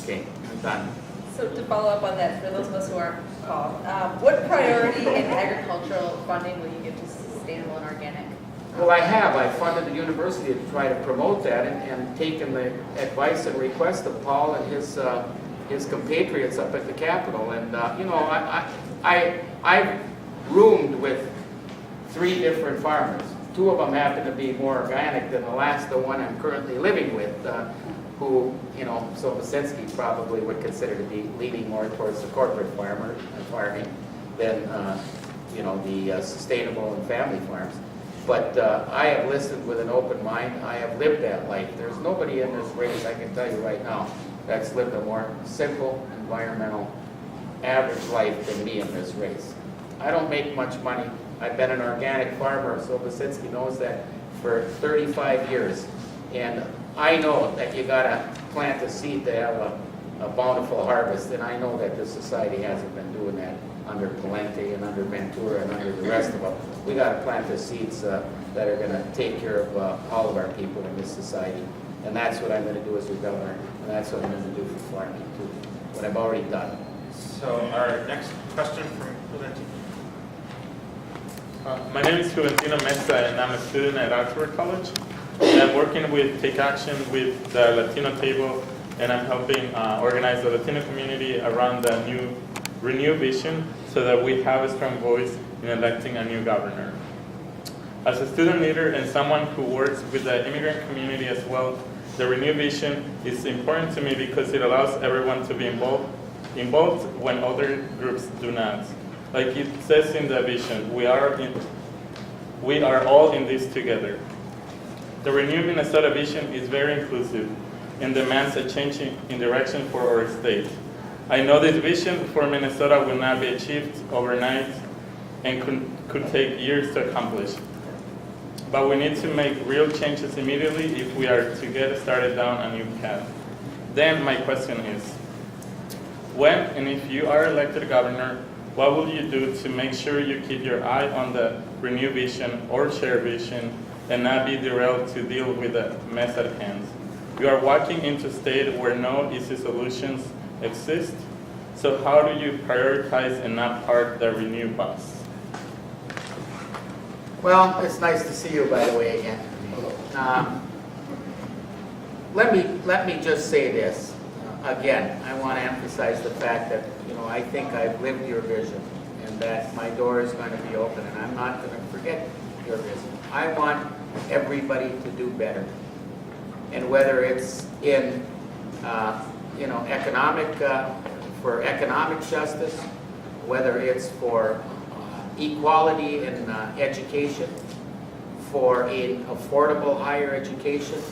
Okay, I'm done. So to follow up on that, for those of us who aren't Paul, what priority in agricultural funding will you give to sustainable and organic? Well, I funded the university to try to promote that and taken the advice and request of Paul and his compatriots up at the Capitol. And, you know, I've roomed with 3 different farmers. 2 of them happen to be more organic than the one I'm currently living with, who, you know, so Basinski probably would consider to be leaning more towards the corporate farming than, you know, the sustainable and family farms. But I have listened with an open mind. I have lived that life. There's nobody in this race, I can tell you right now, that's lived a more simple, environmental, average life than me in this race. I don't make much money. I've been an organic farmer, so Basinski knows that, for 35 years. And I know that you gotta plant a seed to have a bountiful harvest, and I know that this society hasn't been doing that under Palente and under Ventura and under the rest of them. We gotta plant the seeds that are gonna take care of all of our people in this society. And that's what I'm gonna do as a governor, and that's what I'm gonna do for farming too, what I've already done. So our next question from Juventino. My name is Juventino Mesa, and I'm a student at Oxford College. And I'm working with Take Action with the Latino Table, and I'm helping organize the Latino community around the new reNEW vision so that we have a strong voice in electing a new governor. As a student leader and someone who works with the immigrant community as well, the reNEW vision is important to me because it allows everyone to be involved when other groups do not. Like it says in the vision, we are all in this together. The reNEW Minnesota vision is very inclusive and demands a change in direction for our state. I know this vision for Minnesota will not be achieved overnight and could take years to accomplish. But we need to make real changes immediately if we are to get started down a new path. Then my question is, when and if you are elected governor, what will you do to make sure you keep your eye on the reNEW vision or shared vision and not be derailed to deal with the mess at hand? You are walking into a state where no easy solutions exist, so how do you prioritize and not park the reNEW bus? Well, it's nice to see you, by the way, again. Let me just say this. Again, I want to emphasize the fact that, you know, I think I've lived your vision and that my door is going to be open, and I'm not going to forget your vision. I want everybody to do better. And whether it's in, you know, for economic justice, whether it's for equality in education, for an affordable higher education,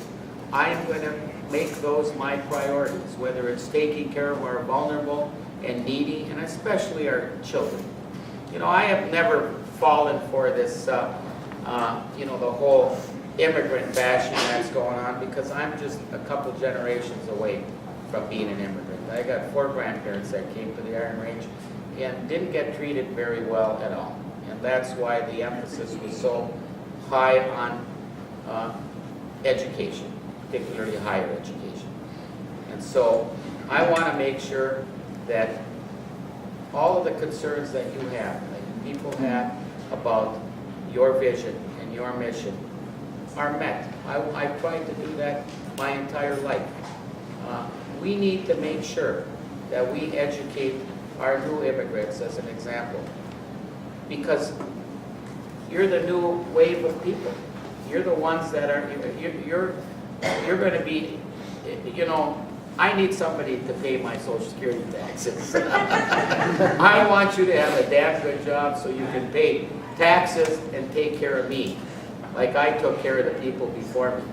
I'm going to make those my priorities, whether it's taking care of our vulnerable and needy, and especially our children. You know, I have never fallen for this, you know, the whole immigrant bashing that's going on, because I'm just a couple generations away from being an immigrant. I got 4 grandparents that came to the Iron Range and didn't get treated very well at all. And that's why the emphasis was so high on education, particularly higher education. And so I want to make sure that all of the concerns that you have, that people have about your vision and your mission, are met. I've tried to do that my entire life. We need to make sure that we educate our new immigrants, as an example, because you're the new wave of people. You're the ones that are, you're going to be, you know, I need somebody to pay my Social Security taxes. I want you to have a damn good job so you can pay taxes and take care of me, like I took care of the people before me.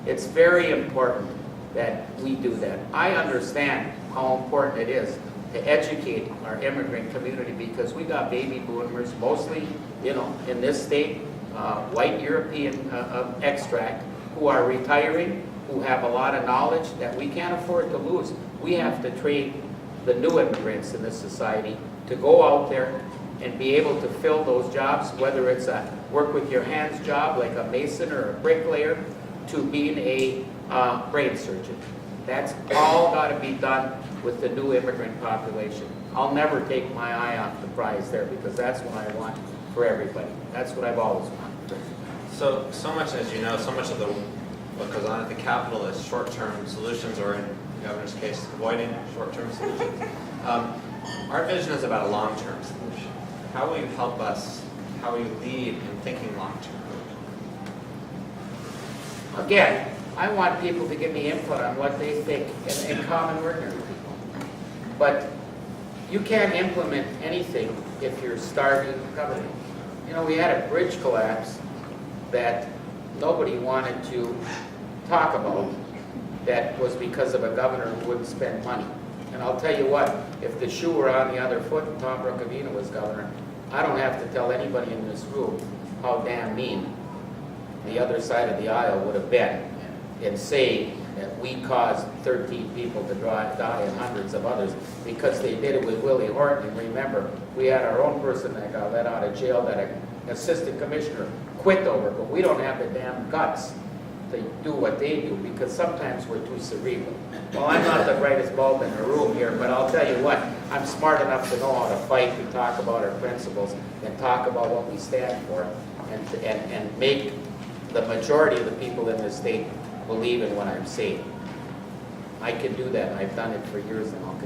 It's very important that we do that. I understand how important it is to educate our immigrant community, because we got baby boomers, mostly, you know, in this state, white European extract, who are retiring, who have a lot of knowledge that we can't afford to lose. We have to train the new immigrants in this society to go out there and be able to fill those jobs, whether it's a work with your hands job like a mason or a bricklayer, to being a brain surgeon. That's all got to be done with the new immigrant population. I'll never take my eye off the prize there because that's what I want for everybody. That's what I've always wanted. So much, as you know, so much of what goes on at the Capitol is short-term solutions, or in the governor's case, avoiding short-term solutions. Our vision is about a long-term solution. How will you help us? How will you lead in thinking long-term? Again, I want people to give me input on what they think and common ordinary people. But you can't implement anything if you're starving government. You know, we had a bridge collapse that nobody wanted to talk about that was because of a governor who wouldn't spend money. And I'll tell you what, if the shoe were on the other foot and Tom Rukavina was governor, I don't have to tell anybody in this room how damn mean the other side of the aisle would have been in saying that we caused 13 people to die and hundreds of others because they did it with Willie Horton. And remember, we had our own person that got let out of jail that an assistant commissioner quit over, but we don't have the damn guts to do what they do because sometimes we're too cerebral. Well, I'm not the brightest bulb in the room here, but I'll tell you what, I'm smart enough to know how to fight and talk about our principles and talk about what we stand for and make the majority of the people in this state believe in what I'm saying. I can do that. I've done it for years and I'll continue.